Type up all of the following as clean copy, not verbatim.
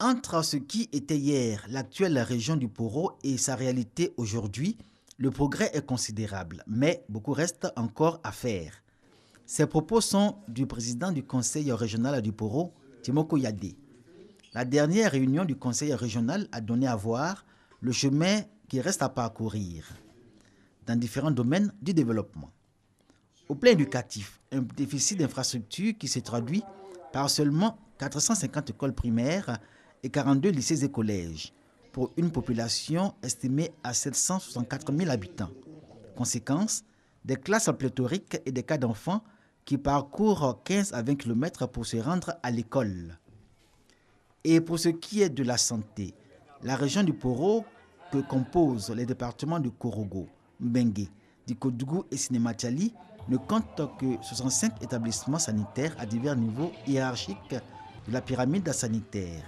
Entre ce qui était hier l'actuelle région du Poro et sa réalité aujourd'hui, le progrès est considérable, mais beaucoup reste encore à faire. Ces propos sont du président du conseil régional du Poro, Timoko Yade. La dernière réunion du conseil régional a donné à voir le chemin qui reste à parcourir dans différents domaines du développement. Au plan éducatif, un déficit d'infrastructures qui se traduit par seulement 450 écoles primaires et 42 lycées et collèges pour une population estimée à 764 000 habitants. Conséquence, des classes pléthoriques et des cas d'enfants qui parcourent 15 à 20 km pour se rendre à l'école. Et pour ce qui est de la santé, la région du Poro, que composent les départements de Korogo, Mbengue, Dikodougou et Sinématiali, ne compte que 65 établissements sanitaires à divers niveaux hiérarchiques de la pyramide sanitaire.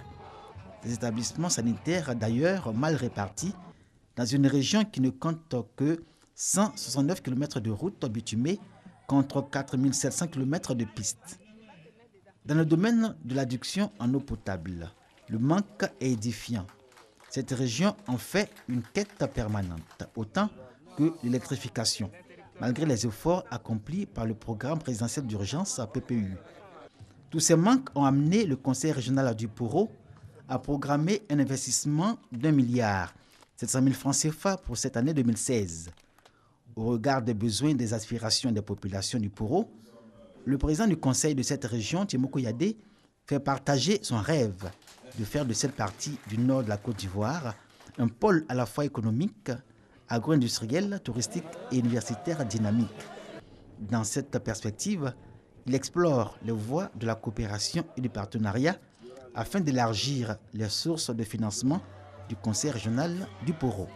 Des établissements sanitaires d'ailleurs mal répartis dans une région qui ne compte que 169 km de routes bitumées contre 4 700 km de pistes. Dans le domaine de l'adduction en eau potable, le manque est édifiant. Cette région en fait une quête permanente, autant que l'électrification, malgré les efforts accomplis par le programme présidentiel d'urgence PPU. Tous ces manques ont amené le conseil régional du Poro à programmer un investissement d'1 milliard 700 000 francs CFA pour cette année 2016. Au regard des besoins et des aspirations des populations du Poro, le président du conseil de cette région, Timoko Yade, fait partager son rêve de faire de cette partie du nord de la Côte d'Ivoire un pôle à la fois économique, agro-industriel, touristique et universitaire dynamique. Dans cette perspective, il explore les voies de la coopération et du partenariat afin d'élargir les sources de financement du conseil régional du Poro.